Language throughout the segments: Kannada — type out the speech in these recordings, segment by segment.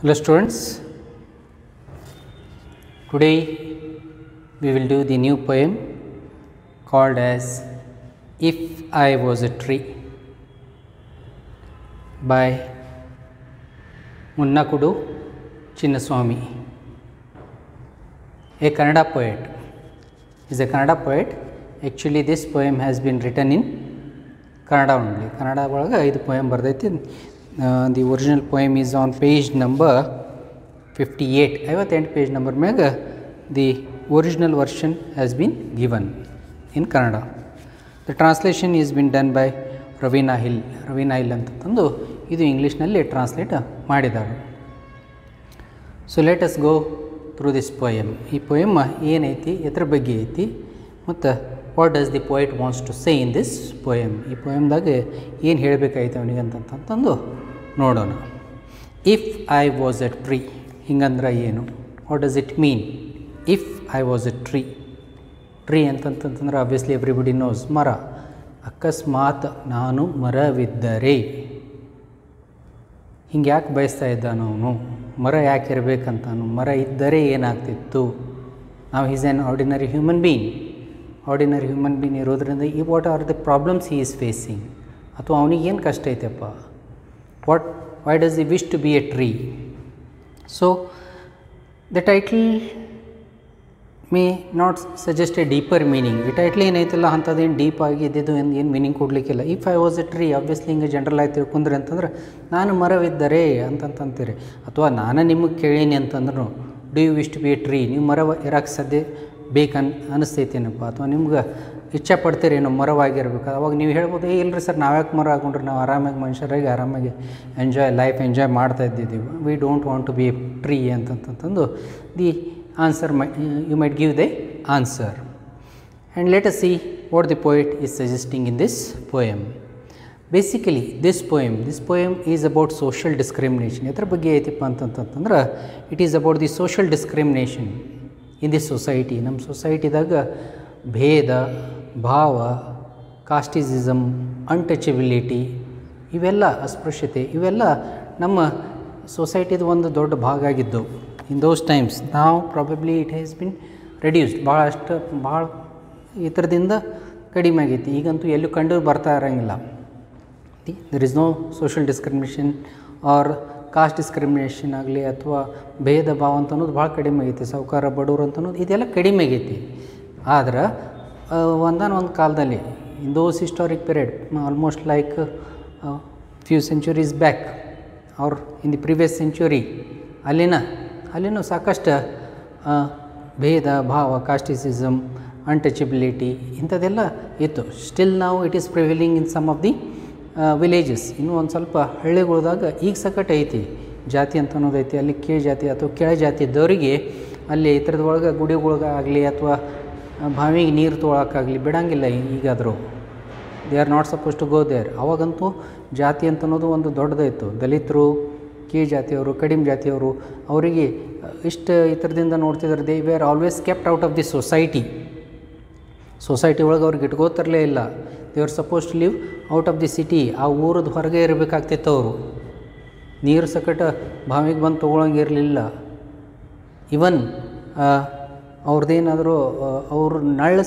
Hello students, today we will do the new poem called as If I Was a Tree by Munnakudu Chinnaswamy, a Kannada poet. He is a Kannada poet. Actually this poem has been written in Kannada only. Kannada ಒಳಗೆ ಇದು poem ಬರ್ದೈತಿ. The original poem is on page number 58. 58 page number ಮ್ಯಾಗ the original version has been given in Kannada. The translation is been done by Ravina Hill ಅಂತಂದು ಇದು ಇಂಗ್ಲೀಷ್ನಲ್ಲಿ ಟ್ರಾನ್ಸ್ಲೇಟ್ ಮಾಡಿದ್ದಾರೆ. So let us go through this poem. ಈ ಪೋಯಮ್ ಏನೈತಿ, ಎದ್ರ ಬಗ್ಗೆ ಐತಿ, ಮತ್ತು what does the poet wants to say in this poem. ಈ ಪೋಯಮ್ದಾಗ ಏನು ಹೇಳಬೇಕಾಯ್ತು ಅವನಿಗೆ ಅಂತಂದು ನೋಡೋಣ. If I was a tree ಹಿಂಗಂದ್ರೆ ಏನು, what does it mean if I was a tree. Tree ಅಂತಂತಂದ್ರೆ ಆಬ್ವಿಯಸ್ಲಿ ಎವ್ರಿಬಡಿ ನೋಸ್ ಮರ. ಅಕಸ್ಮಾತ್ ನಾನು ಮರವಿದ್ದರೆ, ಹಿಂಗೆ ಯಾಕೆ ಬಯಸ್ತಾ ಇದ್ದಾನು ಅವನು, ಮರ ಯಾಕೆ ಇರಬೇಕಂತಾನು, ಮರ ಇದ್ದರೆ ಏನಾಗ್ತಿತ್ತು. ನಾವು is an ordinary human being. Ordinary human being ಇರೋದ್ರಿಂದ ಈ what are the problems he is facing, ಅಥವಾ ಅವನಿಗೆ ಏನು ಕಷ್ಟ ಐತೆಪ್ಪ, why does he wish to be a tree. So the title may not suggest a deeper meaning. ಈ ಟೈಟ್ಲ್ ಏನೈತಲ್ಲ ಅಂಥದ್ದೇನು ಡೀಪ್ ಆಗಿ ಇದ್ದಿದ್ದು ಏನು ಮೀನಿಂಗ್ ಕೊಡಲಿಕ್ಕಿಲ್ಲ. If I was a tree obviously ಹಿಂಗೆ ಜನರಲ್ ಆಗಿ ತಿಳ್ಕೊಂಡ್ರಿ ಅಂತಂದ್ರೆ ನಾನು ಮರವಿದ್ದರೆ ಅಂತಂತೀರಿ, ಅಥವಾ ನಾನು ನಿಮಗೆ ಕೇಳೀನಿ ಅಂತಂದ್ರೂ do you wish to be a tree, ನೀವು ಮರ ಇರೋಕ್ಕೆ ಸದ್ಯ ಅನಿಸ್ತೈತೇನಪ್ಪ, ಅಥವಾ ನಿಮ್ಗೆ ಇಚ್ಛೆ ಪಡ್ತೀರೇನೋ ಮರವಾಗಿರ್ಬೇಕು. ಅವಾಗ ನೀವು ಹೇಳ್ಬೋದು, ಇಲ್ಲರಿ ಸರ್ ನಾವ್ಯಾಕೆ ಮರ ಹಾಕೊಂಡ್ರೆ ನಾವು ಆರಾಮಾಗಿ ಮನುಷ್ಯರಾಗಿ ಆರಾಮಾಗಿ ಲೈಫ್ ಎಂಜಾಯ್ ಮಾಡ್ತಾ ಇದ್ದಿದ್ದೀವಿ, we don't want to be a tree ಅಂತಂತಂದು the answer you might give the answer. And let us see what the poet is suggesting in this poem. Basically this poem is about social discrimination. ಎದ್ರ ಬಗ್ಗೆ ಐತಿಪ್ಪ ಅಂತಂತಂದ್ರೆ it is about the social discrimination in the society. ನಮ್ಮ ಸೊಸೈಟಿದಾಗ ಭೇದ ಭಾವ, ಕಾಸ್ಟಿಸಿಸಮ್, ಅನ್ಟಚಬಿಲಿಟಿ, ಇವೆಲ್ಲ ಅಸ್ಪೃಶ್ಯತೆ, ಇವೆಲ್ಲ ನಮ್ಮ ಸೊಸೈಟಿದು ಒಂದು ದೊಡ್ಡ ಭಾಗ ಆಗಿದ್ದವು. ಇನ್ ದೋಸ್ ಟೈಮ್ಸ್ ನಾವು probably it has been reduced, ಭಾಳ ಈ ಥರದಿಂದ ಕಡಿಮೆ ಆಗೈತಿ. ಈಗಂತೂ ಎಲ್ಲೂ ಕಂಡು ಬರ್ತಾ ಇರೋಂಗಿಲ್ಲ. There is no social discrimination or caste discrimination ಆಗಲಿ, ಅಥವಾ ಭೇದ ಭಾವ ಅಂತ ಅನ್ನೋದು ಭಾಳ ಕಡಿಮೆ ಆಗೈತಿ. ಸಾಹುಕಾರ ಬಡವರು ಅಂತ ಅನ್ನೋದು ಇದೆಲ್ಲ ಕಡಿಮೆ ಆಗೈತಿ. ಆದ್ರೆ ಒಂದಾನೊಂದು ಕಾಲದಲ್ಲಿ in those historic period almost like few centuries back or in the previous century, ಅಲ್ಲಿನೂ ಸಾಕಷ್ಟು ಭೇದ ಭಾವ, ಕಾಸ್ಟಿಸಿಸಮ್, ಅನ್ಟಚಬಿಲಿಟಿ ಇಂಥದ್ದೆಲ್ಲ ಇತ್ತು. ಸ್ಟಿಲ್ ನಾವು it is prevailing in some of the villages. ಇನ್ನೂ ಒಂದು ಸ್ವಲ್ಪ ಹಳ್ಳಿಗಳ್ದಾಗ ಈಗ ಸಕಟ್ ಐತಿ ಜಾತಿ ಅಂತ ಅನ್ನೋದೈತಿ. ಅಲ್ಲಿ ಕೀಳು ಜಾತಿ ಅಥವಾ ಕೆಳ ಜಾತಿ ಇದ್ದವರಿಗೆ ಅಲ್ಲಿ ಈ ಥರದ ಒಳಗೆ ಗುಡಿಗಳ್ಗಾಗಲಿ ಅಥವಾ ಬಾವಿಗೆ ನೀರು ತೊಗೊಳಕ್ಕಾಗಲಿ ಬಿಡೋಂಗಿಲ್ಲ. ಈಗಾದರೂ they are not suppose to go there. ಅವಾಗಂತೂ ಜಾತಿ ಅಂತ ಅನ್ನೋದು ಒಂದು ದೊಡ್ಡದಾಯಿತು. ದಲಿತರು, ಕೀಳು ಜಾತಿಯವರು, ಕಡಿಮೆ ಜಾತಿಯವರು, ಅವರಿಗೆ ಇಷ್ಟು ಈ ಥರದಿಂದ ನೋಡ್ತಿದ್ದಾರೆ. They were always kept out of the society ಒಳಗೆ ಅವ್ರಿಗೆ ಇಟ್ಕೋತಿರಲೇ ಇಲ್ಲ. They are suppose to live out of the city. ಆ ಊರದ್ದು ಹೊರಗೆ ಇರಬೇಕಾಗ್ತಿತ್ತು. ಅವರು ನೀರು ಸಕಟ ಬಾವಿಗೆ ಬಂದು ತೊಗೊಳಂಗಿರಲಿಲ್ಲ. ಇವನ್ ಅವ್ರದ್ದೇನಾದರೂ ಅವರು ನಳ್ಳೂ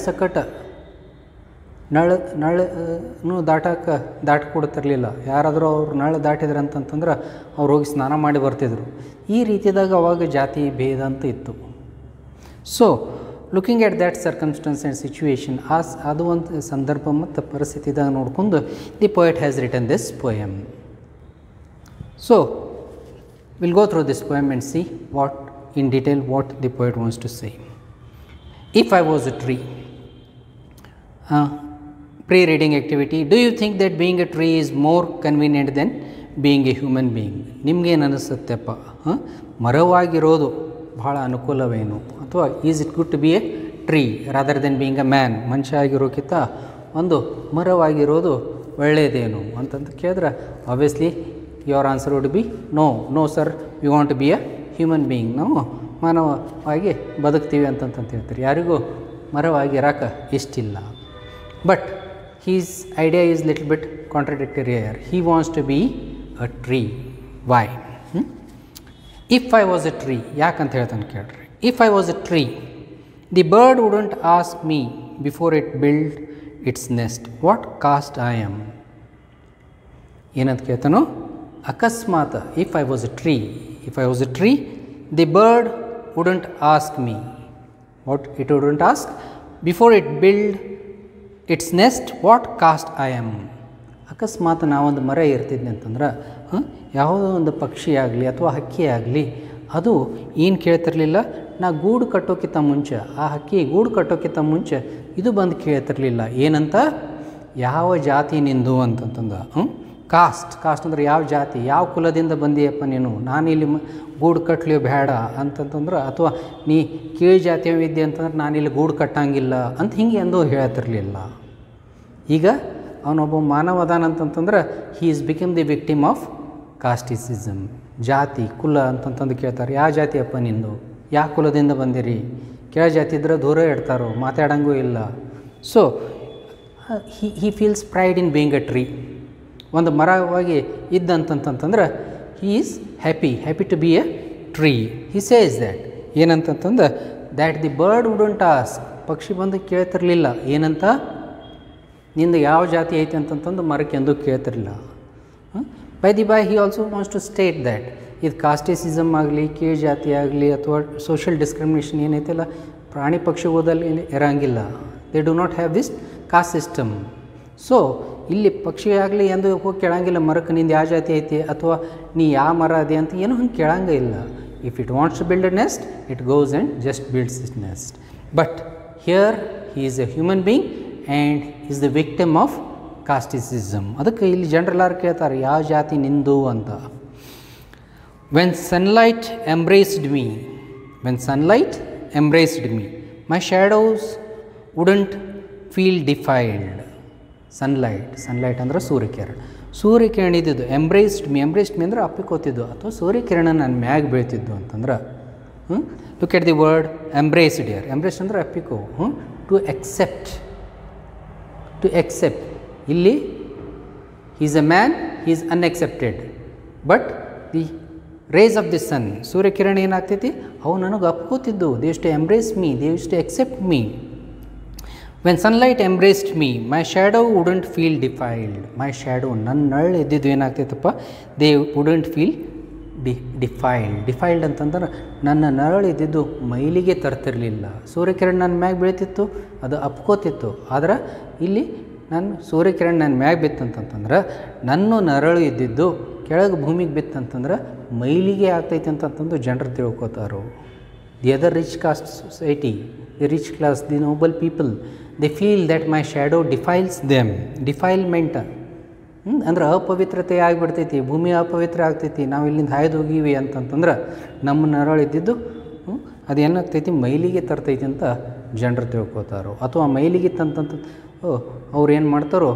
ದಾಟಿಕೊಡ್ತಿರ್ಲಿಲ್ಲ. ಯಾರಾದರೂ ಅವ್ರು ನಳ್ಳು ದಾಟಿದ್ರು ಅಂತಂತಂದ್ರೆ ಅವ್ರು ಹೋಗಿ ಸ್ನಾನ ಮಾಡಿ ಬರ್ತಿದ್ರು. ಈ ರೀತಿಯಾದಾಗ ಅವಾಗ ಜಾತಿ ಭೇದ ಅಂತ ಇತ್ತು. So looking at that circumstances and situation, ಅದು ಒಂದು ಸಂದರ್ಭ ಮತ್ತು ಪರಿಸ್ಥಿತಿದಾಗ ನೋಡ್ಕೊಂಡು the poet has written this poem. So will go through this poem and see what in detail what the poet wants to say. If I was a tree. Pre-reading activity. Do you think that being a tree is more convenient than being a human being? ನಿಮಗೇನು ಅನಿಸುತ್ತೆಪ್ಪ, ಮರವಾಗಿರೋದು ಭಾಳ ಅನುಕೂಲವೇನು, ಅಥವಾ is it good to be a tree rather than being a man, ಮನುಷ್ಯ ಆಗಿರೋಕ್ಕಿಂತ ಒಂದು ಮರವಾಗಿರೋದು ಒಳ್ಳೆಯದೇನು ಅಂತಂತ ಕೇಳಿದ್ರೆ obviously your answer would be no sir, we want to be a human being. ನಾವು ಮಾನವವಾಗಿ ಬದುಕ್ತೀವಿ ಅಂತಂತ ಹೇಳ್ತಾರೆ. ಯಾರಿಗೂ ಮರವಾಗಿರೋಕೆ ಇಷ್ಟಿಲ್ಲ. But his idea is little bit contradictory here. He wants to be a tree. Why? If I was a tree ಯಾಕಂತ ಹೇಳ್ತಾನೆ ಕೇಳ್ರಿ. If I was a tree the bird wouldn't ask me before it build its nest what caste I am. ಏನಂತ ಕೇಳ್ತಾನೋ, ಅಕಸ್ಮಾತ್ if I was a tree the bird wouldn't ask me what it wouldn't ask before it build its nest what caste I am. ಅಕಸ್ಮಾತ್ ನಾವೊಂದು ಮರ ಇರ್ತಿದ್ನಿ ಅಂತಂದ್ರೆ ಯಾವುದೋ ಒಂದು ಪಕ್ಷಿ ಆಗಲಿ ಅಥವಾ ಹಕ್ಕಿ ಆಗಲಿ ಅದು ಏನು ಕೇಳ್ತಿರ್ಲಿಲ್ಲ, ನಾ ಗೂಡು ಕಟ್ಟೋಕ್ಕಿಂತ ಮುಂಚೆ, ಆ ಹಕ್ಕಿ ಗೂಡು ಕಟ್ಟೋಕ್ಕಿಂತ ಮುಂಚೆ ಇದು ಬಂದು ಕೇಳ್ತಿರ್ಲಿಲ್ಲ ಏನಂತ, ಯಾವ ಜಾತಿ ನಿಂದು ಅಂತಂತಂದ. ಕಾಸ್ಟ್ ಅಂದರೆ ಯಾವ ಜಾತಿ, ಯಾವ ಕುಲದಿಂದ ಬಂದಿಯಪ್ಪ ನೀನು, ನಾನು ಇಲ್ಲಿ ಗೂಡು ಕಟ್ಟಲಿ ಬೇಡ ಅಂತಂತಂದ್ರೆ, ಅಥವಾ ನೀ ಕೀಳು ಜಾತಿಯವಿದ್ದೆ ಅಂತಂದ್ರೆ ನಾನಿಲ್ಲಿ ಗೂಡು ಕಟ್ಟಂಗಿಲ್ಲ ಅಂತ ಹಿಂಗೆ ಎಂದೂ ಹೇಳ್ತಿರ್ಲಿಲ್ಲ. ಈಗ ಅವನೊಬ್ಬ ಮಾನವ ಅದಾನಂತಂತಂದ್ರೆ he is become the victim of casteism. ಜಾತಿ ಕುಲ ಅಂತಂತಂದು ಕೇಳ್ತಾರೆ, ಯಾವ ಜಾತಿಯಪ್ಪ ನಿಂದು, ಯಾವ ಕುಲದಿಂದ ಬಂದಿರಿ, ಕೆಳ ಜಾತಿ ಇದ್ರೆ ದೂರ ಇಡ್ತಾರೋ, ಮಾತಾಡಂಗೂ ಇಲ್ಲ. So he feels pride in being a tree. ಒಂದು ಮರವಾಗಿ ಇದ್ದಂತಂತಂದ್ರೆ he is happy to be a tree. He says that ಏನಂತಂತಂದ್ರೆ that the bird wouldn't ask, ಪಕ್ಷಿ ಬಂದು ಕೇಳ್ತಿರ್ಲಿಲ್ಲ ಏನಂತ, ನಿಂದು ಯಾವ ಜಾತಿ ಐತಿ ಅಂತಂತಂದು ಮರಕ್ಕೆ ಎಂದೂ ಕೇಳ್ತಿರಲಿಲ್ಲ. By he also wants to state that ಇದು ಕಾಸ್ಟಿಸಿಸಮ್ ಆಗಲಿ, ಕೀಳು ಜಾತಿ ಆಗಲಿ ಅಥವಾ ಸೋಷಿಯಲ್ ಡಿಸ್ಕ್ರಿಮಿನೇಷನ್ ಏನೈತಿಲ್ಲ ಪ್ರಾಣಿ ಪಕ್ಷಿಗೋದಲ್ಲಿ ಇರೋಂಗಿಲ್ಲ. They do not have this caste system. So ಇಲ್ಲಿ ಪಕ್ಷಿ ಆಗಲಿ ಎಂದು ಹೋಗಿ ಕೇಳಂಗಿಲ್ಲ ಮರಕ್ಕೆ ನಿಂದು ಯಾವ ಜಾತಿ ಐತಿ ಅಥವಾ ನೀ ಯಾವ ಮರ ಅದೇ ಅಂತ ಏನೂ ಹಂಗೆ ಕೇಳಂಗ ಇಲ್ಲ. If it wants to build a nest it goes and just builds its nest. But here he is a human being and is the victim of casteism. ಅದಕ್ಕೆ ಇಲ್ಲಿ ಜನರೆಲ್ಲರೂ ಕೇಳ್ತಾರೆ ಯಾವ ಜಾತಿ ನಿಂದು ಅಂತ. When sunlight embraced me my shadows wouldn't feel defiled. Sunlight ಅಂದರೆ ಸೂರ್ಯಕಿರಣ ಇದ್ದಿದ್ದು. ಎಂಬ್ರೇಸ್ಡ್ ಮೀ ಅಂದರೆ ಅಪ್ಪಿಕೋತಿದ್ದು ಅಥವಾ ಸೂರ್ಯಕಿರಣ ನನ್ನ ಮ್ಯಾಗ ಬೀಳ್ತಿದ್ದು ಅಂತಂದ್ರೆ look at the word embraced here. Embraced ಅಂದರೆ ಅಪ್ಪಿಕೋ. ಟು ಎಕ್ಸೆಪ್ಟ್ ಇಲ್ಲಿ is a man, he is unaccepted. But the rays of the sun, ಸೂರ್ಯಕಿರಣ ಏನಾಗ್ತೈತಿ ಅವು ನನಗೆ ಅಪ್ಕೋತಿದ್ದು. They use to embrace me, they use to accept me. When sunlight embraced me my shadow wouldn't feel defiled. My shadow ನನ್ನ ನಳ್ಳು ಇದ್ದಿದ್ದು ಏನಾಗ್ತೈತಪ್ಪ, ದೇ ವುಡಂಟ್ ಫೀಲ್ ಡಿಫೈಲ್ಡ್ ಅಂತಂದ್ರೆ ನನ್ನ ನರಳು ಇದ್ದಿದ್ದು ಮೈಲಿಗೆ ತರ್ತಿರಲಿಲ್ಲ. ಸೂರ್ಯಕಿರಣ ನನ್ನ ಮ್ಯಾಗ ಬೀಳ್ತಿತ್ತು, ಅದು ಅಪ್ಕೋತಿತ್ತು. ಆದ್ರೆ ಇಲ್ಲಿ ನನ್ನ ಸೂರ್ಯಕಿರಣ ನನ್ನ ಮ್ಯಾಗ ಬಿತ್ತಂತಂದ್ರೆ ನನ್ನ ನರಳು ಇದ್ದಿದ್ದು ಕೆಳಗೆ ಭೂಮಿಗೆ ಬಿತ್ತಂತಂದ್ರೆ ಮೈಲಿಗೆ ಆಗ್ತೈತೆ ಅಂತಂದು ಜನರು ತಿಳ್ಕೊತಾರೋ. The other rich caste society, the rich class, the noble people, they feel that my shadow defiles them. Defilement ಅಂದ್ರೆ ಅಪವಿತ್ರತೆ ಆಗಿಬಿಡ್ತೈತಿ, ಭೂಮಿ ಅಪವಿತ್ರ ಆಗ್ತೈತಿ, ನಾವು ಇಲ್ಲಿಂದ ಹಾಯ್ದು ಹೋಗೀವಿ ಅಂತಂತಂದ್ರೆ ನಮ್ಮ ನರಳು ಇದ್ದಿದ್ದು ಅದು ಏನಾಗ್ತೈತಿ ಮೈಲಿಗೆ ತರ್ತೈತಿ ಅಂತ ಜನರು ತಿಳ್ಕೊತಾರೋ. ಅಥವಾ ಮೈಲಿಗೆ ತಂತಂತ ಅವ್ರು ಏನು ಮಾಡ್ತಾರೋ,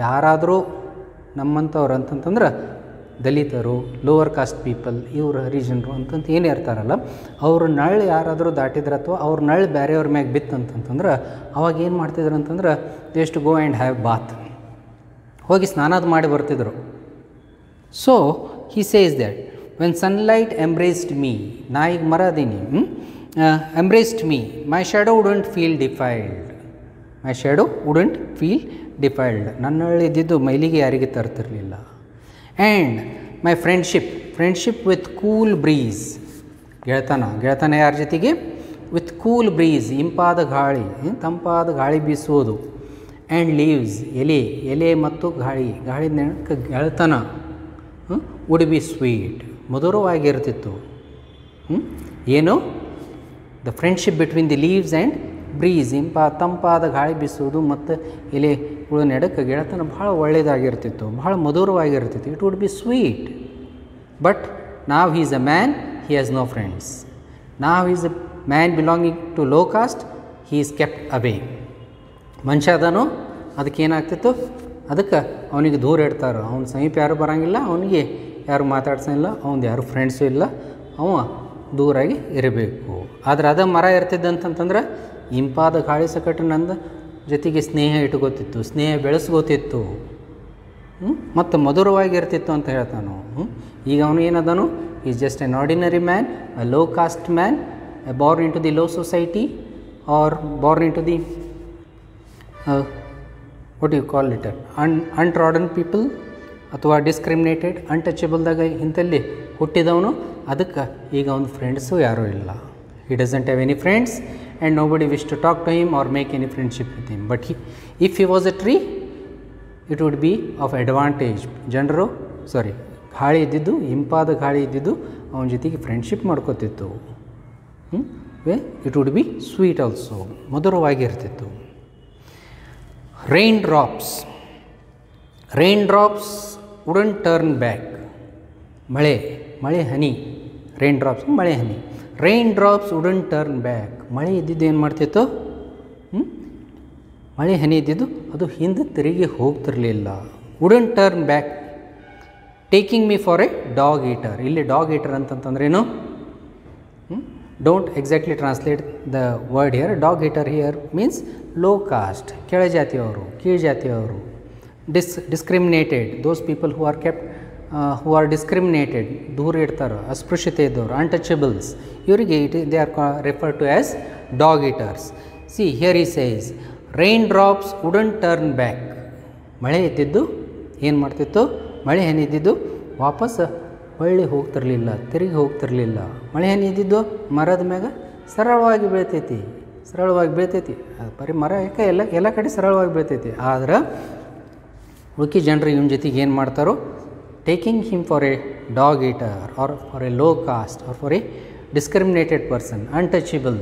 ಯಾರಾದರೂ ನಮ್ಮಂಥವ್ರು ಅಂತಂತಂದ್ರೆ ದಲಿತರು, ಲೋವರ್ ಕಾಸ್ಟ್ ಪೀಪಲ್, ಇವರು ಹರಿಜನರು ಅಂತಂತ ಏನು ಇರ್ತಾರಲ್ಲ, ಅವ್ರ ನಳ್ಳು ಯಾರಾದರೂ ದಾಟಿದ್ರೆ ಅಥವಾ ಅವ್ರ ನಳ್ಳು ಬೇರೆಯವ್ರ ಮ್ಯಾಗ ಬಿತ್ತಂತಂತಂದ್ರೆ ಅವಾಗ ಏನು ಮಾಡ್ತಿದ್ರು ಅಂತಂದ್ರೆ they use to go and have bath, ಹೋಗಿ ಸ್ನಾನದ ಮಾಡಿ ಬರ್ತಿದ್ರು. So he says that when sunlight embraced me, ನಾ ಈಗ ಮರ ಅದೀನಿ, embraced me my shadow wouldn't feel defiled. ನನ್ನ ಇದ್ದಿದ್ದು ಮೈಲಿಗೆ ಯಾರಿಗೆ ತರ್ತಿರಲಿಲ್ಲ. And my friendship with cool breeze, ಗೆಳತನ ಯಾರ ಜೊತೆಗೆ, ವಿತ್ ಕೂಲ್ ಬ್ರೀಸ್, ಇಂಪಾದ ಗಾಳಿ, ತಂಪಾದ ಗಾಳಿ ಬೀಸೋದು. ಆ್ಯಂಡ್ ಲೀವ್ಸ್, ಎಲೆ ಮತ್ತು ಗಾಳಿ ನೆನಕ್ಕೆ ಗೆಳತನ ವುಡ್ ಬಿ ಸ್ವೀಟ್, ಮಧುರವಾಗಿರ್ತಿತ್ತು. ಏನು, the friendship between the leaves and breeze, ತಂಪಾದ ಗಾಳಿ ಬೀಸೋದು ಮತ್ತು ಎಲೆಗಳು ನೆಡಕ್ಕೆ ಗೆಳತನ ಭಾಳ ಒಳ್ಳೆಯದಾಗಿರ್ತಿತ್ತು, ಭಾಳ ಮಧುರವಾಗಿರ್ತಿತ್ತು. It would be sweet. But now he is a man, he has no friends. Now is a man belonging to low caste, he is kept away. ಮನುಷ್ಯ ಅದನು, ಅದಕ್ಕೆ ಏನಾಗ್ತಿತ್ತು, ಅದಕ್ಕೆ ಅವನಿಗೆ ದೂರ ಇಡ್ತಾರೆ. ಅವ್ನ ಸಮೀಪ ಯಾರು ಬರೋಂಗಿಲ್ಲ, ಅವನಿಗೆ ಯಾರು ಮಾತಾಡ್ಸೋಂಗಿಲ್ಲ, ಅವ್ನದು ಯಾರು ಫ್ರೆಂಡ್ಸು ಇಲ್ಲ, ಅವ ದೂರಾಗಿ ಇರಬೇಕು. ಆದರೆ ಅದ ಮರ ಇರ್ತಿದ್ದಂತಂದ್ರೆ ಇಂಪಾದ ಗಾಳಿ ಸಕಟ್ಟು ನಂದ ಜೊತೆಗೆ ಸ್ನೇಹ ಇಟ್ಕೋತಿತ್ತು, ಸ್ನೇಹ ಬೆಳೆಸ್ಕೋತಿತ್ತು, ಮತ್ತು ಮಧುರವಾಗಿರ್ತಿತ್ತು ಅಂತ ಹೇಳ್ತಾನು. ಈಗ ಅವನು ಏನದನು, he is just an ordinary man, a low caste man, born into the low society or born into the what do you call it, untrodden people ಅಥವಾ ಡಿಸ್ಕ್ರಿಮಿನೇಟೆಡ್ ಅನ್ಟಚಬಲ್ದಾಗ ಇಂಥಲ್ಲಿ ಹುಟ್ಟಿದವನು. ಅದಕ್ಕೆ ಈಗ ಅವನ ಫ್ರೆಂಡ್ಸು ಯಾರೂ ಇಲ್ಲ. he doesn't have any friends and nobody wish to talk to him or make any friendship with him. But if he was a tree, it would be of advantage. ಜನರು ಗಾಳಿ ಇದ್ದಿದ್ದು, ಇಂಪಾದ ಗಾಳಿ ಇದ್ದಿದ್ದು ಅವನ ಜೊತೆಗೆ ಫ್ರೆಂಡ್ಶಿಪ್ ಮಾಡ್ಕೋತಿತ್ತು. It would be sweet also, ಮಧುರವಾಗಿರ್ತಿತ್ತು. Rain drops wouldn't turn back. ಮಳೆ ಹನಿ, ರೈನ್ ಡ್ರಾಪ್ಸ್ ಮಳೆ ಹನಿ. Rain drops wouldn't turn back. ಮಳೆ ಇದ್ದಿದ್ದು ಏನು ಮಾಡ್ತಿತ್ತು, ಮಳೆ ಹನಿ ಇದ್ದಿದ್ದು ಅದು ಹಿಂದೆ ತಿರುಗಿ ಹೋಗ್ತಿರಲಿಲ್ಲ. Wouldn't turn back. Taking me for a dog eater. ಇಲ್ಲಿ ಡಾಗ್ ಈಟರ್ ಅಂತಂತಂದ್ರೇನು, don't exactly translate the word here. Dog eater here means low caste, ಕೆಳಜಾತಿಯವರು, ಕೀಳು ಜಾತಿಯವರು. Discriminated, those people who are kept who are discriminated, ದೂರ ಇಡ್ತಾರೆ, ಅಸ್ಪೃಶ್ಯತೆ ಇದ್ದವರು, ಅನ್ಟಚಬಲ್ಸ್, ಇವರಿಗೆ they are refer to as dog eaters. See here he says rain drops wouldn't turn back. ಮಳೆ ಇದ್ದಿದ್ದು ಏನು ಮಾಡ್ತಿತ್ತು, ಮಳೆ ಹನಿ ಇದ್ದಿದ್ದು ವಾಪಸ್ ಹೊಳ್ಳಿ ಹೋಗ್ತಿರಲಿಲ್ಲ, ತಿರುಗಿ ಹೋಗ್ತಿರಲಿಲ್ಲ. ಮಳೆ ಹನಿ ಇದ್ದಿದ್ದು ಮರದ ಮ್ಯಾಗ ಸರಳವಾಗಿ ಬೀಳ್ತೈತಿ. ಅದು ಬರೀ ಮರ ಯಾಕೆ ಎಲ್ಲ ಕಡೆ ಸರಳವಾಗಿ ಬೀಳ್ತೈತಿ. ಆದ್ರೆ ಉಳ್ಕಿ ಜನರು ಇವನ ಜೊತೆಗೆ ಏನು ಮಾಡ್ತಾರೋ, taking him for a dog eater or for a low caste or for a discriminated person, untouchable,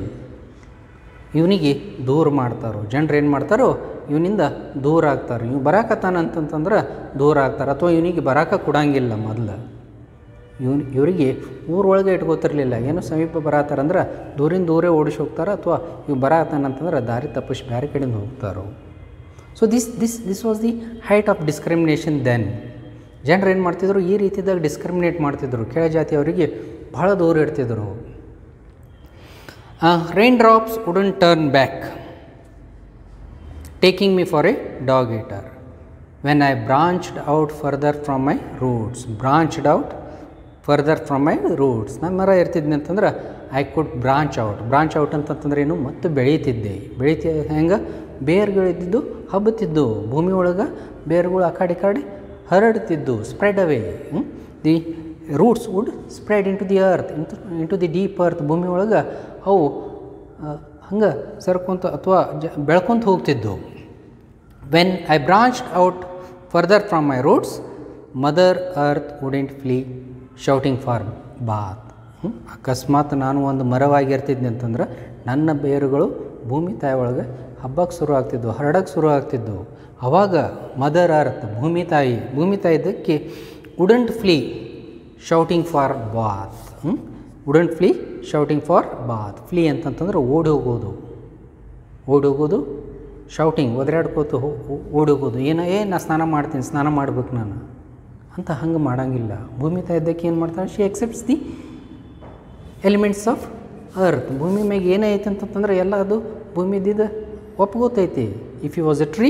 ಇವನಿಗೆ ದೂರ ಮಾಡ್ತಾರೋ. ಜನರು ಏನು ಮಾಡ್ತಾರೋ, ಇವನಿಂದ ದೂರ ಆಗ್ತಾರೆ. ಇವ್ ಬರಾಕತ್ತಾನ ಅಂತಂತಂದ್ರೆ ದೂರ ಆಗ್ತಾರೆ, ಅಥವಾ ಇವನಿಗೆ ಬರಾಕ ಕೊಡಂಗಿಲ್ಲ. ಮೊದಲು ಇವರಿಗೆ ಊರೊಳಗೆ ಇಟ್ಕೋತಿರ್ಲಿಲ್ಲ. ಏನೋ ಸಮೀಪ ಬರತ್ತಾರಂದ್ರೆ ದೂರೇ ಓಡಿಸಿ ಹೋಗ್ತಾರೆ, ಅಥವಾ ಇವು ಬರತ್ತಾನಂತಂದ್ರೆ ದಾರಿ ತಪ್ಪಿಸಿ ಬೇರೆ ಕಡೆಯಿಂದ ಹೋಗ್ತಾರೋ. So this was the height of discrimination then. ಜನರು ಏನು ಮಾಡ್ತಿದ್ರು, ಈ ರೀತಿಯಾಗಿ ಡಿಸ್ಕ್ರಿಮಿನೇಟ್ ಮಾಡ್ತಿದ್ರು, ಕೆಳಜಾತಿಯವರಿಗೆ ಭಾಳ ದೂರ ಇಡ್ತಿದ್ರು. Rain drops wouldn't turn back, taking me for a dog eater. When I branched out further from my roots. ನಾನು ಮರ ಇರ್ತಿದ್ದೆ ಅಂತಂದ್ರೆ ಐ ಕುಡ್ ಬ್ರಾಂಚ್ ಔಟ್ ಅಂತಂತಂದ್ರೆ ಏನು, ಮತ್ತು ಬೆಳೀತಿದ್ದೆ. ಹೆಂಗೆ, ಬೇರುಗಳಿದ್ದು ಹಬ್ಬುತ್ತಿದ್ದು, ಭೂಮಿ ಒಳಗೆ ಬೇರುಗಳು ಆ ಕಡೆ ಹರಡ್ತಿದ್ದು, spread away. The roots would spread into the earth, into the deep earth. ಭೂಮಿ ಒಳಗೆ ಅವು ಹಂಗೆ ಸರ್ಕೊಂತ ಅಥವಾ ಬೆಳ್ಕೊಂತ ಹೋಗ್ತಿದ್ದು. When I branched out further from my roots, mother earth wouldn't flee shouting for bath. ಅಕಸ್ಮಾತ್ ನಾನು ಒಂದು ಮರವಾಗಿರ್ತಿದ್ದೆ ಅಂತಂದ್ರೆ ನನ್ನ ಬೇರುಗಳು ಭೂಮಿ ತಾಯಿ ಒಳಗೆ ಹಬ್ಬಕ್ಕೆ ಶುರು ಆಗ್ತಿದ್ವು, ಹರಡಕ್ಕೆ ಶುರು ಆಗ್ತಿದ್ವು. ಆವಾಗ ಮದರ್ ಅರ್ತ್, ಭೂಮಿ ತಾಯಿ ಇದ್ದಕ್ಕೆ wouldn't flee shouting for bath. Wouldn't flee shouting for bath. Flee ಅಂತಂತಂದ್ರೆ ಓಡಿ ಹೋಗೋದು, ಶೌಟಿಂಗ್ ಒದರಾಡ್ಕೋತು ಓಡಿ ಹೋಗೋದು. ನಾ ಸ್ನಾನ ಮಾಡ್ಬೇಕು ನಾನು ಅಂತ ಹಂಗೆ ಮಾಡೋಂಗಿಲ್ಲ. ಭೂಮಿ ತಾಯಿ ಇದ್ದಕ್ಕೆ ಏನು ಮಾಡ್ತಾಳೆ, she accepts the elements of earth. ಭೂಮಿ ಮ್ಯಾಗ ಏನೈತೆ ಅಂತಂತಂದ್ರೆ ಎಲ್ಲ ಅದು ಭೂಮಿ ಇದ್ದಿದ್ದು ಒಪ್ಕೋತೈತಿ. If you was a tree,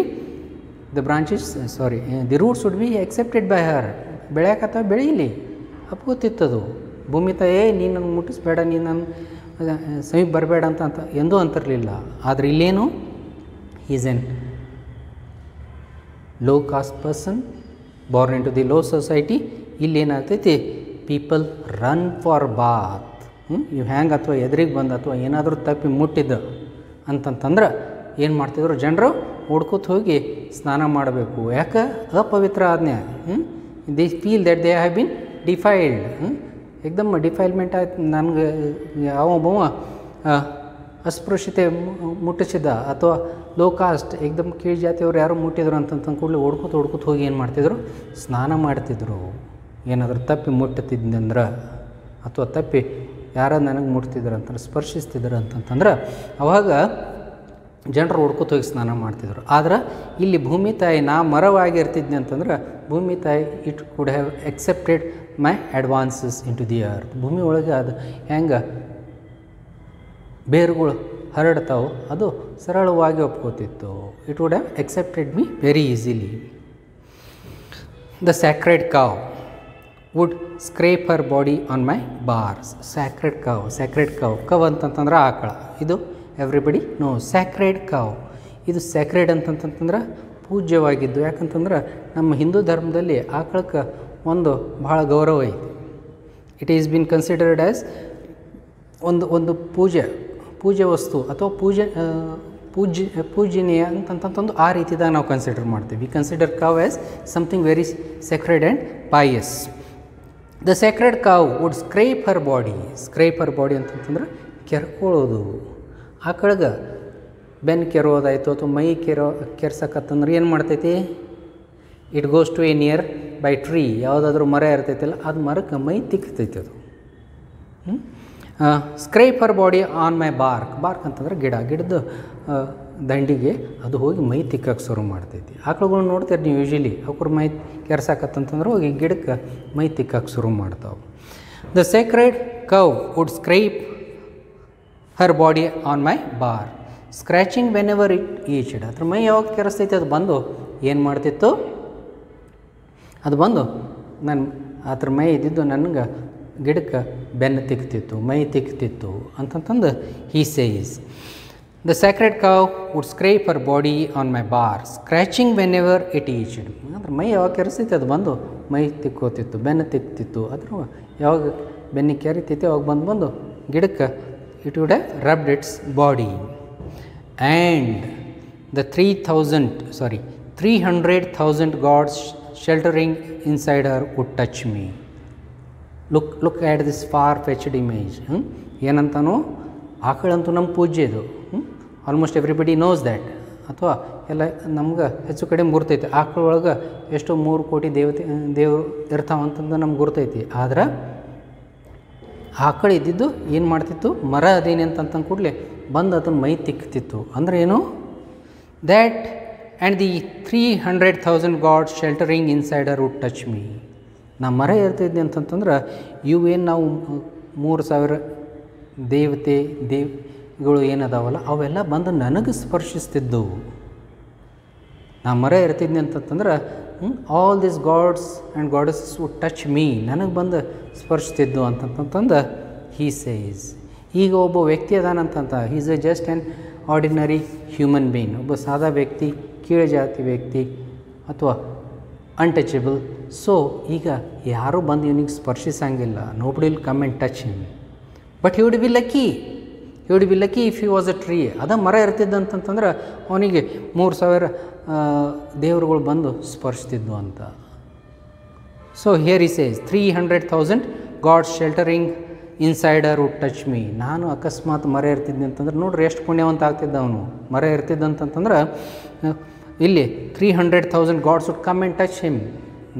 the roots would be accepted by her. ಬೆಳೆಯಕತ್ತ ಬೆಳೀಲಿ, ಒಪ್ಕೋತಿತ್ತದು. ಭೂಮಿ ತಾಯೇ ನೀನು ನನ್ನ ಮುಟ್ಟಿಸ್ಬೇಡ, ನೀನು ನನ್ನ ಸಮೀಪ ಬರಬೇಡ ಅಂತ ಎಂದೂ ಅಂತಿರಲಿಲ್ಲ. ಆದರೆ ಇಲ್ಲೇನು, is an low caste person born in to the low society. ಇಲ್ಲೇನಾಗ್ತೈತಿ, ಪೀಪಲ್ ರನ್ ಫಾರ್ ಬಾತ್. ಇವು ಹ್ಯಾಂಗೆ ಅಥವಾ ಎದುರಿಗೆ ಬಂದು ಅಥವಾ ಏನಾದರೂ ತಪ್ಪಿ ಮುಟ್ಟಿದ್ದು ಅಂತಂತಂದ್ರೆ ಏನು ಮಾಡ್ತಿದ್ರು, ಜನರು ಓಡ್ಕೋತ ಹೋಗಿ ಸ್ನಾನ ಮಾಡಬೇಕು. ಯಾಕೆ, ಅಪವಿತ್ರ ಆಜ್ಞೆ. They feel that they have been defiled. ಏಕದಮ್ ಡಿಫೈಲ್ಮೆಂಟ್ ಆಯ್ತು. ನನಗೆ ಯಾವೊಬ್ಬವ ಅಸ್ಪೃಶ್ಯತೆ ಮುಟ್ಟಿಸಿದ ಅಥವಾ ಲೋ ಕಾಸ್ಟ್ ಏಕದಮ್ ಕೀಳು ಜಾತಿಯವ್ರು ಯಾರೋ ಮುಟ್ಟಿದ್ರು ಅಂತಂದು ಕೂಡಲೇ ಓಡ್ಕೋತ ಹೋಗಿ ಏನು ಮಾಡ್ತಿದ್ರು, ಸ್ನಾನ ಮಾಡ್ತಿದ್ರು. ಏನಾದರೂ ತಪ್ಪಿ ಮುಟ್ಟುತ್ತಿದ್ದಂದ್ರೆ ಅಥವಾ ತಪ್ಪಿ ಯಾರು ನನಗೆ ಮುಟ್ತಿದ್ರು ಅಂತ ಸ್ಪರ್ಶಿಸ್ತಿದ್ರು ಅಂತಂತಂದ್ರೆ ಅವಾಗ ಜನರು ಓಡ್ಕೋತ ಹೋಗಿ ಸ್ನಾನ ಮಾಡ್ತಿದ್ರು. ಆದ್ರೆ ಇಲ್ಲಿ ಭೂಮಿ ತಾಯಿ, ನಾ ಮರವಾಗಿರ್ತಿದ್ದೆ ಅಂತಂದ್ರೆ ಭೂಮಿ ತಾಯಿ it could have accepted my advances in to the earth. ಭೂಮಿ ಒಳಗೆ ಅದು ಹೆಂಗೆ ಬೇರುಗಳು ಹರಡ್ತಾವೆ, ಅದು ಸರಳವಾಗಿ ಒಪ್ಕೋತಿತ್ತು. It would have accepted me very easily. The sacred cow would scrape her body on my bark. Sacred cow, sacred cow, cow ಅಂತಂತಂದ್ರೆ ಆಕಳ. ಇದು ಎವ್ರಿಬಡಿ ನೋ ಸ್ಯಾಕ್ರೆಡ್ ಕವ್. ಇದು ಸ್ಯಾಕ್ರೆಡ್ ಅಂತಂತಂದ್ರೆ ಪೂಜ್ಯವಾಗಿದ್ದು. ಯಾಕಂತಂದ್ರೆ ನಮ್ಮ ಹಿಂದೂ ಧರ್ಮದಲ್ಲಿ ಆಕಳಕ್ಕೆ ಒಂದು ಭಾಳ ಗೌರವ ಐತಿ. It is been considered as ಒಂದು ಪೂಜೆ ವಸ್ತು ಅಥವಾ ಪೂಜನೀಯ ಅಂತಂತಂದು ಆ ರೀತಿದಾಗ ನಾವು ಕನ್ಸಿಡರ್ ಮಾಡ್ತೀವಿ. We consider cow as something very sacred and pious. The sacred cow would scrape her body. Scrape her body ಅಂತಂತಂದ್ರೆ ಕೆರ್ಕೊಳ್ಳೋದು. ಆಕಳಗೆ ಬೆನ್ನು ಕೆರೋದಾಯಿತು ಅಥವಾ ಮೈ ಕೆರ್ಸಕತ್ತಂದ್ರೆ ಏನು ಮಾಡ್ತೈತಿ? It goes to a nearby tree. ಯಾವುದಾದ್ರೂ ಮರ ಇರ್ತೈತಿಲ್ಲ, ಅದು ಮರಕ್ಕೆ ಮೈ ತಿಕ್ತೈತಿ ಅದು. Scrape her body on my bark. Bark ಅಂತಂದ್ರೆ ಗಿಡದ ದಂಡಿಗೆ ಅದು ಹೋಗಿ ಮೈ ತಿಕ್ಕಕ್ಕೆ ಶುರು ಮಾಡ್ತೈತಿ. ಆಕಳುಗಳು ನೋಡ್ತೀರಿ ನೀವು ಯೂಶ್ವಲಿ, ಅವ್ರ ಮೈ ಕೆರ್ಸಾಕತ್ತಂತಂದ್ರೆ ಹೋಗಿ ಗಿಡಕ್ಕೆ ಮೈ ತಿಕ್ಕಕ್ಕೆ ಶುರು ಮಾಡ್ತಾವೆ. The sacred cow would scrape her body on my bark, scratching whenever it itched. ಅದ್ರ ಮೈ ಯಾವಾಗ ಕೆರೆಸ್ತೈತಿ ಅದು ಬಂದು ಏನು ಮಾಡ್ತಿತ್ತು? ಅದು ಬಂದು ಅದ್ರ ಮೈ ಇದ್ದಿದ್ದು ನನಗೆ ಗಿಡಕ್ಕೆ ಬೆನ್ನು ತಿಕ್ತಿತ್ತು, ಮೈ ತಿಕ್ತಿತ್ತು ಅಂತಂತಂದು he says. The sacred cow would scrape her body on my bark, scratching whenever it itched. ಅಂದ್ರೆ ಮೈ ಯಾವಾಗ ಕೆರೆಸ್ತೈತಿ ಅದು ಬಂದು ಮೈ ತಿಕ್ಕೋತಿತ್ತು, ಬೆನ್ನು ತಿಕ್ತಿತ್ತು. ಅದ್ರ ಯಾವಾಗ ಬೆನ್ನಿಗೆ ಕೆರಿತೈತಿ ಅವಾಗ ಬಂದು ಗಿಡಕ್ಕೆ it would have rubbed it's body. And the 300,000 gods sheltering inside her would touch me. Look at this far-fetched image. ಏನಂತಾನೋ ಆಕಳಂತೂ ನಮ್ಮ ಪೂಜ್ಯ ಇದು. Almost everybody knows that. ಅಥವಾ ಎಲ್ಲ ನಮ್ಗೆ ಹೆಚ್ಚು ಕಡಿಮೆ ಗುರ್ತೈತಿ. ಆಕಳೊಳಗೆ ಎಷ್ಟೋ 3 ಕೋಟಿ ದೇವರು ಇರ್ತಾವಂತಂದು ನಮ್ಗೆ ಗುರ್ತೈತಿ. ಆದ್ರೆ ಆಕಳು ಇದ್ದಿದ್ದು ಏನು ಮಾಡ್ತಿತ್ತು? ಮರ ಅದೇನೆ ಅಂತಂದು ಕೂಡಲೇ ಬಂದು ಅದನ್ನು ಮೈ ತಿಕ್ತಿತ್ತು. ಅಂದರೆ ಏನು? That and the 300,000 gods sheltering inside her would touch me. ನಾ ಮರ ಇರ್ತಿದ್ದೆ ಅಂತಂತಂದ್ರೆ ಇವೇನು ನಾವು 3,000 ದೇವಿಗಳು ಏನದಾವಲ್ಲ ಅವೆಲ್ಲ ಬಂದು ನನಗೆ ಸ್ಪರ್ಶಿಸ್ತಿದ್ದವು. ನಾ ಮರ ಇರ್ತಿದ್ದೆ ಅಂತಂತಂದ್ರೆ all this gods and goddesses would touch me, ನನಗೆ ಬಂದು ಸ್ಪರ್ಶಿಸ್ತಿದ್ದು ಅಂತಂತಂದು ಹೀ ಸೇಸ್. ಈಗ ಒಬ್ಬ ವ್ಯಕ್ತಿ ಅದಾನಂತಂತ, is a just an ordinary human being. ಒಬ್ಬ ಸಾದಾ ವ್ಯಕ್ತಿ, ಕೀಳು ಜಾತಿ ವ್ಯಕ್ತಿ ಅಥವಾ ಅನ್ಟಚಬಲ್. ಸೊ ಈಗ ಯಾರೂ ಬಂದು ಇವನಿಗೆ ಸ್ಪರ್ಶಿಸಂಗಿಲ್ಲ. Nobody will come and touch him. But he would be lucky if he was a tree. ಅದ ಮರ ಇರ್ತಿದ್ದಂತಂದ್ರೆ ಅವನಿಗೆ 3,000 ದೇವರುಗಳು ಬಂದು ಸ್ಪರ್ಶಿಸ್ತಿದ್ವು ಅಂತ. So here he says 300,000 gods sheltering inside her would touch me. ನಾನು ಅಕಸ್ಮಾತ್ ಮರ ಇರ್ತಿದ್ದೆ ಅಂತಂದ್ರೆ ನೋಡ್ರಿ ಎಷ್ಟು ಪುಣ್ಯವಂತ ಆಗ್ತಿದ್ದ ಅವನು. ಮರ ಇರ್ತಿದ್ದಂತಂದ್ರೆ ಇಲ್ಲಿ 300,000 gods would come and touch him.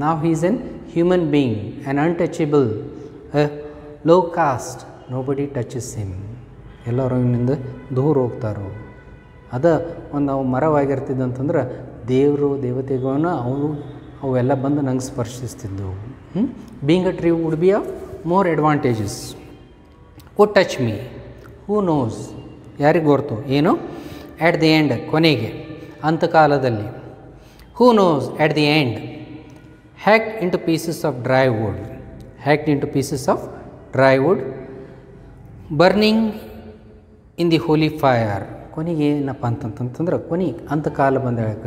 Now he is an human being, an untouchable, a low caste. Nobody touches him. ಎಲ್ಲರೂ ಇವನಿಂದ ದೂರ ಹೋಗ್ತಾರೋ. ನಾವು ಮರವಾಗಿರ್ತಿದ್ದಂತಂದ್ರೆ ದೇವತೆಗಳನ್ನ ಅವೆಲ್ಲ ಬಂದು ನಂಗೆ ಸ್ಪರ್ಶಿಸ್ತಿದ್ದವು. Being a tree would be of more advantages. Would touch me, who knows, ಯಾರಿಗೆ ಗೊತ್ತು ಏನು? ಆ್ಯಟ್ ದಿ ಎಂಡ್, ಕೊನೆಗೆ, ಅಂತಕಾಲದಲ್ಲಿ. Who knows at the end, hacked into pieces of dry wood burning in the holy fire. ಕೊನೆಗೆ ಏನಪ್ಪ ಅಂತಂತಂದ್ರೆ ಅಂತಕಾಲ ಬಂದಾಗ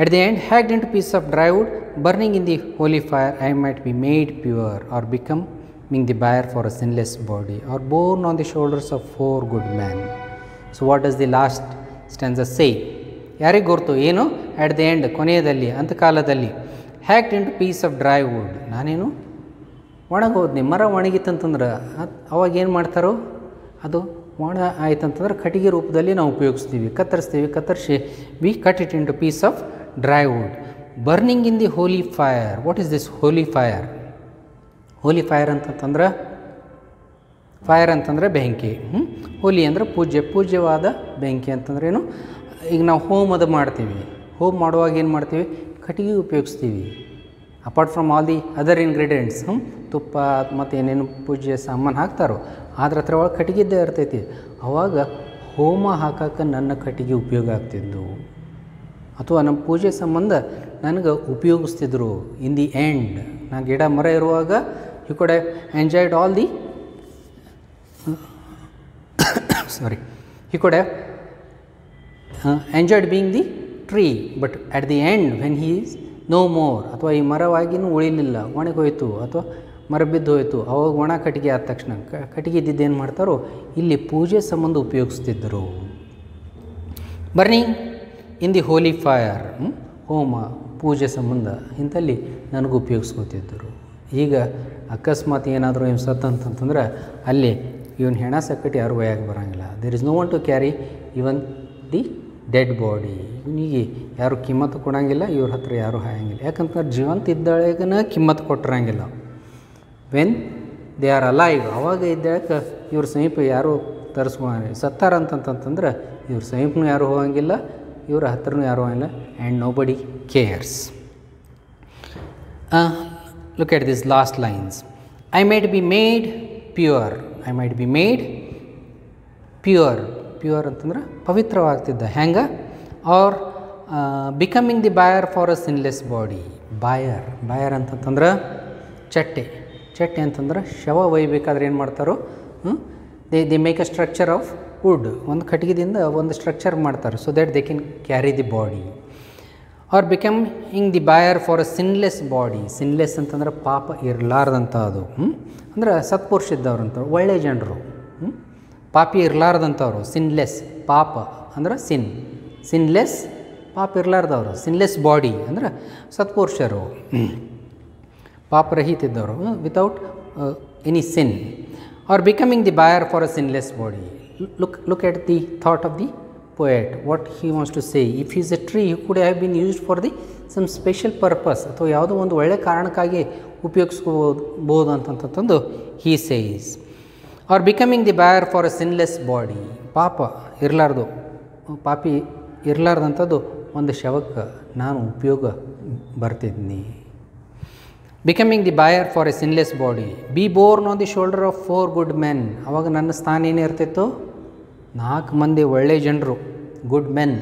at the end, hacked into pieces of dry wood, burning in the holy fire, I might be made pure or becoming the buyer for a sinless body, or borne on the shoulders of 4 good men. So what does the last stanza say? ಯಾರಿಗೆ ಗೊತ್ತು ಏನು? at the end, ಕೊನೆಯದಲ್ಲಿ, ಅಂತಕಾಲದಲ್ಲಿ, hacked into piece of dry wood. ನಾನೇನು ಒಣಗೋದ್ನಿ. ಮರ ಒಣಗಿತ್ತಂತಂದ್ರೆ ಅವಾಗ ಏನು ಮಾಡ್ತಾರೋ ಅದು ಒಣ ಆಯ್ತಂತಂದ್ರೆ ಕಟ್ಟಿಗೆ ರೂಪದಲ್ಲಿ ನಾವು ಉಪಯೋಗಿಸ್ತೀವಿ, ಕತ್ತರಿಸಿ we cut it into piece of dry wood. Burning in the holy fire. What is this holy fire? Holy fire ಅಂತಂತಂದ್ರೆ, ಫೈರ್ ಅಂತಂದರೆ ಬೆಂಕಿ, ಹೋಲಿ ಅಂದರೆ ಪೂಜ್ಯವಾದ ಬೆಂಕಿ ಅಂತಂದ್ರೇನು? ಈಗ ನಾವು ಹೋಮದ ಮಾಡ್ತೀವಿ. ಹೋಮ ಮಾಡುವಾಗ ಏನು ಮಾಡ್ತೀವಿ? ಕಟ್ಟಿಗೆ ಉಪಯೋಗಿಸ್ತೀವಿ. Apart from all the other ingredients, ತುಪ್ಪ ಮತ್ತು ಏನೇನು ಪೂಜೆ ಸಾಮಾನು ಹಾಕ್ತಾರೋ ಅದ್ರ ಹತ್ರ ಒಳಗೆ ಕಟ್ಟಿಗೆದ್ದೇ ಇರ್ತೈತಿ. ಅವಾಗ ಹೋಮ ಹಾಕಕ್ಕೆ ನನ್ನ ಕಟ್ಟಿಗೆ ಉಪಯೋಗ ಆಗ್ತಿದ್ದು. ಅಥವಾ ನಮ್ಮ ಪೂಜೆ ಸಂಬಂಧ ನನಗೆ ಉಪಯೋಗಿಸ್ತಿದ್ರು. ಇನ್ ದಿ ಎಂಡ್ ನಾ ಗಿಡ ಮರ ಇರುವಾಗ you could have enjoyed all the he could have enjoyed being the tree, but at the end when he is no more, ಅಥವಾ ಈ ಮರವಾಗಿನೂ ಉಳಿಲಿಲ್ಲ, ಒಣಗೋಯ್ತು ಅಥವಾ ಮರ ಬಿದ್ದು ಹೋಯಿತು, ಅವಾಗ ಒಣ ಕಟ್ಟಿಗೆ ಆದ ತಕ್ಷಣ ಕಟ್ಟಿಗೆ ಇದ್ದಿದ್ದು ಏನು ಮಾಡ್ತಾರೋ ಇಲ್ಲಿ ಪೂಜೆ ಸಂಬಂಧ ಉಪಯೋಗಿಸ್ತಿದ್ದರು. Burning in the holy fire, ಹೋಮ ಪೂಜೆ ಸಂಬಂಧ ಇಂಥಲ್ಲಿ ನನಗೂ ಉಪಯೋಗಿಸ್ಕೋತಿದ್ದರು. ಈಗ ಅಕಸ್ಮಾತ್ ಏನಾದರೂ ಏನು ಸತ್ತಂತಂದ್ರೆ ಅಲ್ಲಿ ಇವನ್ ಹೆಣ ಸಕ್ಕಟ್ಟು ಯಾರು ಒಯ್ಯಾಕೆ ಬರೋಂಗಿಲ್ಲ. There is no one to carry even the dead body. ಇವನಿಗೆ ಯಾರು ಕಿಮ್ಮತ್ತು ಕೊಡೋಂಗಿಲ್ಲ, ಇವ್ರ ಹತ್ರ ಯಾರೂ ಹಾಯಂಗಿಲ್ಲ. ಯಾಕಂತಂದ್ರೆ ಜೀವಂತ ಇದ್ದಾಳಗನ ಕಿಮ್ಮತ್ತು ಕೊಟ್ಟಿರಂಗಿಲ್ಲ. ವೆನ್ ದೇ ಆರ್ ಅಲೈವ್, ಅವಾಗ ಇದ್ದಾಳಕ್ಕೆ ಇವ್ರ ಸಮೀಪ ಯಾರೂ ತರಿಸ್ಕೊಂಗಿಲ್ಲ. ಸತ್ತಾರಂತಂತಂದ್ರೆ ಇವ್ರ ಸಮೀಪನೂ ಯಾರೂ ಹೋಗಂಗಿಲ್ಲ, ಇವ್ರ ಹತ್ರನೂ ಯಾರೂ ಹೋಗಂಗಿಲ್ಲ. And nobody cares. Look at this last lines. I might be made pure, I might be made pure. Pure ಅಂತಂದ್ರೆ ಪವಿತ್ರವಾಗ್ತಿದ್ದ. ಹೆಂಗೆ? Are becoming the bier for a sinless body. Bier ಅಂತಂತಂದ್ರೆ ಚಟ್ಟೆ ಅಂತಂದ್ರೆ ಶವ ಒಯ್ಬೇಕಾದ್ರೆ ಏನು ಮಾಡ್ತಾರೋ they make a structure of wood. ಒಂದು ಕಟ್ಟಿಗೆದಿಂದ ಒಂದು ಸ್ಟ್ರಕ್ಚರ್ ಮಾಡ್ತಾರೆ so that they can carry the body. Are becoming the bier for a sinless body. Sinless ಅಂತಂದ್ರೆ ಪಾಪ ಇರಲಾರ್ದಂಥ ಅದು, ಅಂದ್ರೆ ಸತ್ಪುರುಷ ಇದ್ದವ್ರು ಅಂತಾರೆ, ಒಳ್ಳೆಯ ಜನರು. ಪಾಪಿ ಇರಲಾರ್ದಂಥವ್ರು ಸಿನ್ಲೆಸ್. ಪಾಪ ಅಂದ್ರೆ ಸಿನ್ಲೆಸ್, ಪಾಪ ಇರಲಾರ್ದವರು. ಸಿನ್ಲೆಸ್ ಬಾಡಿ ಅಂದ್ರೆ ಸತ್ಪುರುಷರು, ಪಾಪರಹಿತ ಇದ್ದವರು, without any sin. Are becoming the bier for a sinless body. Look at the thought of the poet, what he wants to say. If he is a tree, he could have been used for the some special purpose, ಅಥವಾ ಯಾವುದೋ ಒಂದು ಒಳ್ಳೆಯ ಕಾರಣಕ್ಕಾಗಿ ಉಪಯೋಗಿಸ್ಕೋಬೋದು ಅಂತಂತಂದು he says. Or becoming the buyer for a sinless body. ಪಾಪ ಇರಲಾರ್ದು, ಪಾಪಿ ಇರಲಾರ್ದಂಥದ್ದು ಒಂದು ಶವಕ್ಕೆ ನಾನು ಉಪಯೋಗ ಬರ್ತಿದ್ನಿ. Becoming the buyer for a sinless body. Be born on the shoulder of 4 good men. ಅವಾಗ ನನ್ನ ಸ್ಥಾನ ಏನಿರ್ತಿತ್ತು? 4 ಮಂದಿ ಒಳ್ಳೆಯ ಜನರು, ಗುಡ್ ಮೆನ್,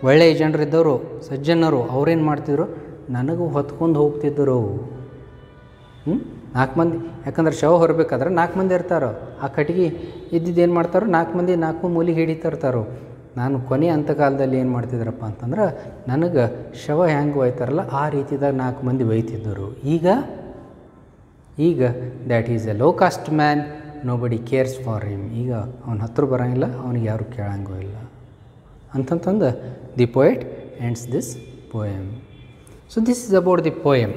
ಒಳ್ಳೆಯ ಜನರಿದ್ದವರು, ಸಜ್ಜನರು. ಅವ್ರೇನು ಮಾಡ್ತಿದ್ರು? ನನಗೂ ಹೊತ್ಕೊಂಡು ಹೋಗ್ತಿದ್ದರು. 4 ಮಂದಿ, ಯಾಕಂದ್ರೆ ಶವ ಹೊರಬೇಕಾದ್ರೆ 4 ಮಂದಿ ಇರ್ತಾರೋ, ಆ ಕಟ್ಟಿಗೆ ಇದ್ದಿದ್ದೇನು ಮಾಡ್ತಾರೋ 4 ಮಂದಿ 4 ಮೂಲಿಗೆ ಹಿಡಿತಿರ್ತಾರೋ. ನಾನು ಕೊನೆ ಅಂತಕಾಲದಲ್ಲಿ ಏನು ಮಾಡ್ತಿದ್ರಪ್ಪ ಅಂತಂದ್ರೆ ನನಗೆ ಶವ ಹೆಂಗೆ ಒಯ್ತಾರಲ್ಲ ಆ ರೀತಿದಾಗ 4 ಮಂದಿ ಒಯ್ತಿದ್ದರು. ಈಗ that is a low caste man, nobody cares for him. ಈಗ ಅವನ ಹತ್ರ ಬರೋಂಗಿಲ್ಲ, ಅವನಿಗೆ ಯಾರು ಕೇಳಂಗೂ ಇಲ್ಲ ಅಂತಂತಂದು the poet ends this poem. So this is about the poem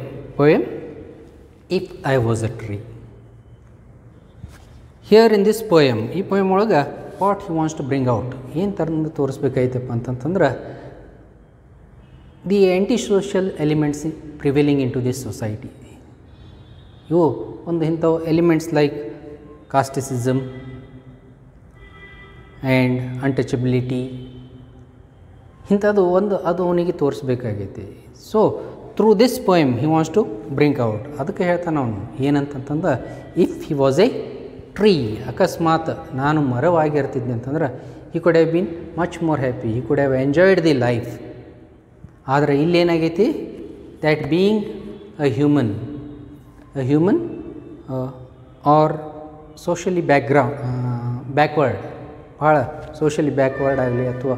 if I was a tree. Here in this poem, ಈ ಪೋಯಮ್ ಒಳಗೆ what he wants to bring out, ಏನು ಥರದಿಂದ ತೋರಿಸ್ಬೇಕಾಯ್ತಪ್ಪ ಅಂತಂತಂದ್ರೆ the anti social elements prevailing in to this society. ಇವು ಒಂದು ಇಂಥವು elements like casteism and untouchability, ಇಂಥದ್ದು ಅದು ಅವನಿಗೆ ತೋರಿಸ್ಬೇಕಾಗೈತಿ. So through this poem he wants to bring out. ಅದಕ್ಕೆ ಹೇಳ್ತಾನೆ ಅವನು ಏನಂತಂತಂದ್ರೆ if he was a tree, ಅಕಸ್ಮಾತ್ ನಾನು ಮರವಾಗಿರ್ತಿದ್ದೆ ಅಂತಂದ್ರೆ he could have been much more happy, he could have enjoyed the life. ಆದರೆ ಇಲ್ಲೇನಾಗೈತಿ? That being a human are socially backward, ಭಾಳ ಸೋಷಲಿ ಬ್ಯಾಕ್ವರ್ಡ್ ಆಗಲಿ ಅಥವಾ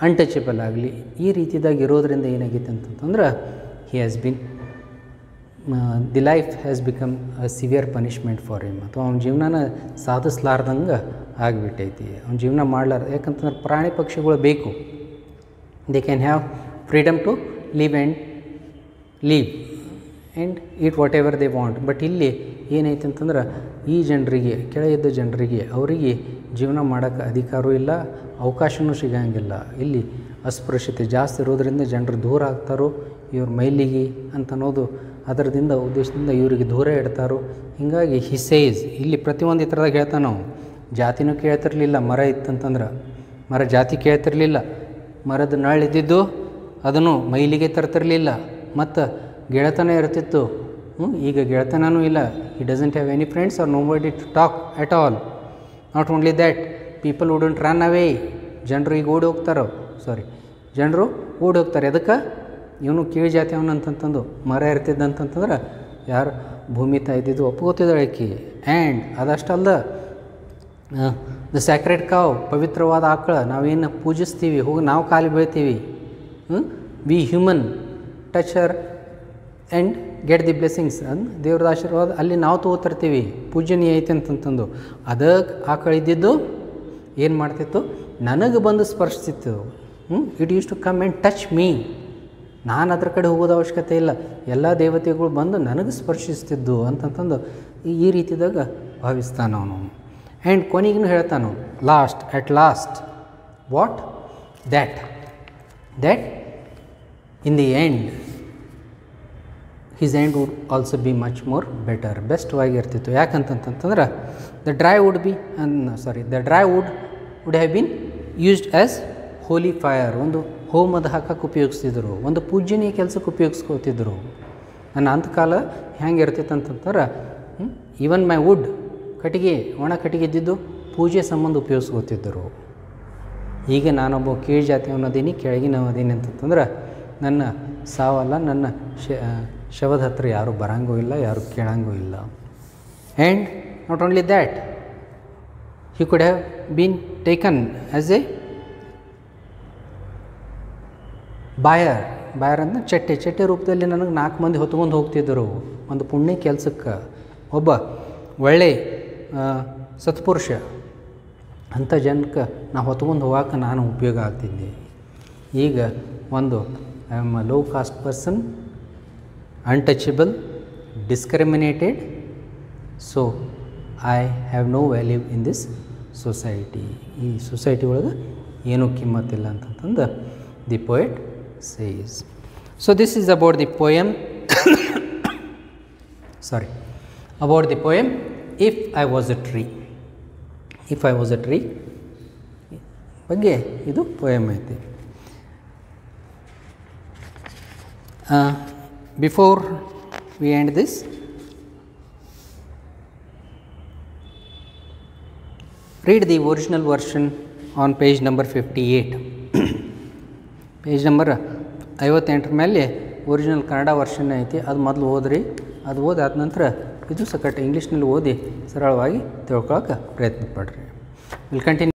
ಅನ್ಟಚಬಲ್ ಆಗಲಿ, ಈ ರೀತಿಯಾಗಿ ಇರೋದ್ರಿಂದ ಏನಾಗೈತೆ ಅಂತಂತಂದ್ರೆ he has been the life has become a severe punishment for him. ಅಥವಾ ಅವ್ನ ಜೀವನನ ಸಾಧಿಸ್ಲಾರ್ದಂಗೆ ಆಗಿಬಿಟ್ಟೈತಿ, ಅವ್ನ ಜೀವನ ಮಾಡ್ಲಾರ್ದು. ಯಾಕಂತಂದ್ರೆ ಪ್ರಾಣಿ ಪಕ್ಷಿಗಳು ಬೇಕು, they can have freedom to live and eat whatever they want. But ಇಲ್ಲಿ ಏನೈತೆ ಅಂತಂದ್ರೆ ಈ ಜನರಿಗೆ, ಕೆಳಗಿದ್ದ ಜನರಿಗೆ, ಅವರಿಗೆ ಜೀವನ ಮಾಡೋಕ್ಕೆ ಅಧಿಕಾರವೂ ಇಲ್ಲ, ಅವಕಾಶವೂ ಸಿಗಂಗಿಲ್ಲ. ಇಲ್ಲಿ ಅಸ್ಪೃಶ್ಯತೆ ಜಾಸ್ತಿ ಇರೋದ್ರಿಂದ ಜನರು ದೂರ ಆಗ್ತಾರೋ, ಇವ್ರ ಮೈಲಿಗೆ ಅಂತ ಅನ್ನೋದು ಅದರದಿಂದ ಉದ್ದೇಶದಿಂದ ಇವರಿಗೆ ದೂರ ಇಡ್ತಾರೋ. ಹೀಗಾಗಿ ಹಿ ಸೇಸ್ ಇಲ್ಲಿ ಪ್ರತಿಯೊಂದು ಈ ಥರದಾಗ ಹೇಳ್ತಾನೆ ನಾವು. ಜಾತಿನೂ ಕೇಳ್ತಿರ್ಲಿಲ್ಲ, ಮರ ಇತ್ತಂತಂದ್ರೆ ಮರ ಜಾತಿ ಕೇಳ್ತಿರ್ಲಿಲ್ಲ, ಮರದ ನಳ್ಳಿದ್ದಿದ್ದು ಅದನ್ನು ಮೈಲಿಗೆ ತರ್ತಿರಲಿಲ್ಲ, ಮತ್ತು ಗೆಳೆತನ ಇರ್ತಿತ್ತು. ಈಗ ಗೆಳೆತನೂ ಇಲ್ಲ. He doesn't have any friends or nobody to talk at all. Not only that, people wouldn't run away. ಜನರು ಈಗ ಓಡಿ ಹೋಗ್ತಾರೋ, ಜನರು ಓಡಿ ಹೋಗ್ತಾರೆ. ಅದಕ್ಕೆ ಇವನು ಕೀಳು ಜಾತಿಯವನು ಅಂತಂತಂದು ಮರ ಇರ್ತಿದ್ದಂತಂತಂದ್ರೆ ಯಾರು ಭೂಮಿ ತಾಯ್ದಿದ್ದು ಒಪ್ಕೋತಿದ್ದಾಳೆ ಆಕಿ. ಆ್ಯಂಡ್ ಅದಷ್ಟಲ್ಲ, ದ ಸ್ಯಾಕ್ರೆಡ್ ಕಾವ್, ಪವಿತ್ರವಾದ ಆಕಳ ನಾವೇನು ಪೂಜಿಸ್ತೀವಿ, ಹೋಗಿ ನಾವು ಕಾಲಿ ಬೀಳ್ತೀವಿ. We human touch her and get the blessings ಅಂದ್ ದೇವ್ರದ ಆಶೀರ್ವಾದ ಅಲ್ಲಿ ನಾವು ತೊಗೋತಿರ್ತೀವಿ, ಪೂಜನೀಯ ಐತೆ ಅಂತಂತಂದು. ಅದಕ್ಕೆ ಆಕಳ ಇದ್ದಿದ್ದು ಏನು ಮಾಡ್ತಿತ್ತು, ನನಗೆ ಬಂದು ಸ್ಪರ್ಶಿಸಿತ್ತು. It used to come and touch me. ನಾನು ಅದ್ರ ಕಡೆ ಹೋಗೋದು ಅವಶ್ಯಕತೆ ಇಲ್ಲ, ಎಲ್ಲ ದೇವತೆಗಳು ಬಂದು ನನಗೆ ಸ್ಪರ್ಶಿಸ್ತಿದ್ದು ಅಂತಂತಂದು ಈ ರೀತಿದಾಗ ಭಾವಿಸ್ತಾನ ಅವನು. ಆ್ಯಂಡ್ ಕೊನೆಗೂ ಹೇಳ್ತಾನು at last what that in the end his end would also be much more better, ಬೆಸ್ಟ್ವಾಗಿರ್ತಿತ್ತು. ಯಾಕಂತಂತಂದ್ರೆ the dry wood have been used as holy fire, ಒಂದು ಹೋಮದ ಹಾಕಕ್ಕೆ ಉಪಯೋಗಿಸ್ತಿದ್ರು, ಒಂದು ಪೂಜನೀಯ ಕೆಲಸಕ್ಕೆ ಉಪಯೋಗಿಸ್ಕೋತಿದ್ರು. ನನ್ನ ಅಂತ್ಕಾಲ ಹೆಂಗೆ ಇರ್ತಿತ್ತು ಅಂತಂದ್ರೆ ಈವನ್ ಮೈ ವುಡ್, ಕಟ್ಟಿಗೆ, ಒಣ ಕಟ್ಟಿಗೆ ಇದ್ದಿದ್ದು ಪೂಜೆ ಸಂಬಂಧ ಉಪಯೋಗಿಸ್ಕೋತಿದ್ದರು. ಈಗ ನಾನೊಬ್ಬ ಕೀಳು ಜಾತಿಯವನದೀನಿ, ಕೆಳಗಿನವದೀನಿ ಅಂತಂತಂದ್ರೆ ನನ್ನ ಸಾವಲ್ಲ, ನನ್ನ ಶವದ ಹತ್ರ ಯಾರೂ ಬರಂಗೂ ಇಲ್ಲ, ಯಾರೂ ಕೇಳಂಗೂ ಇಲ್ಲ. And not only that, he could have been taken as a bier ಅಂದರೆ ಚಟ್ಟೆ ರೂಪದಲ್ಲಿ ನನಗೆ 4 ಮಂದಿ ಹೊತ್ಕೊಂಡು ಹೋಗ್ತಿದ್ದರು ಒಂದು ಪುಣ್ಯ ಕೆಲಸಕ್ಕೆ. ಒಬ್ಬ ಒಳ್ಳೆ ಸತ್ಪುರುಷ ಅಂಥ ಜನಕ್ಕೆ ನಾವು ಹೊತ್ಕೊಂಡು ಹೋಗೋಕೆ ನಾನು ಉಪಯೋಗ ಆಗ್ತಿದ್ದೆ. ಈಗ ಒಂದು I am a low caste person, untouchable, discriminated, so I have no value in this society. ಈ ಸೊಸೈಟಿ ಒಳಗೆ ಏನೂ ಕಿಮ್ಮತ್ತಿಲ್ಲ ಅಂತಂತಂದು the poet says. So this is about the poem about the poem If I Was a Tree. If I Was a Tree ಬಗ್ಗೆ ಇದು ಪೋಯಮ್ ಐತಿ. Before we end this, read the original version on page number 58. Page number 58 ಮೇಲೆ ಒರಿಜಿನಲ್ ಕನ್ನಡ ವರ್ಷನ್ ಐತಿ, ಅದು ಮೊದಲು ಓದ್ರಿ. ಅದು ಓದಾದ ನಂತರ ಇದು ಸಕಟ್ ಇಂಗ್ಲೀಷ್ನಲ್ಲಿ ಓದಿ ಸರಳವಾಗಿ ತಿಳ್ಕೊಳಕ್ಕೆ ಪ್ರಯತ್ನ ಪಡ್ರಿ. Will continue.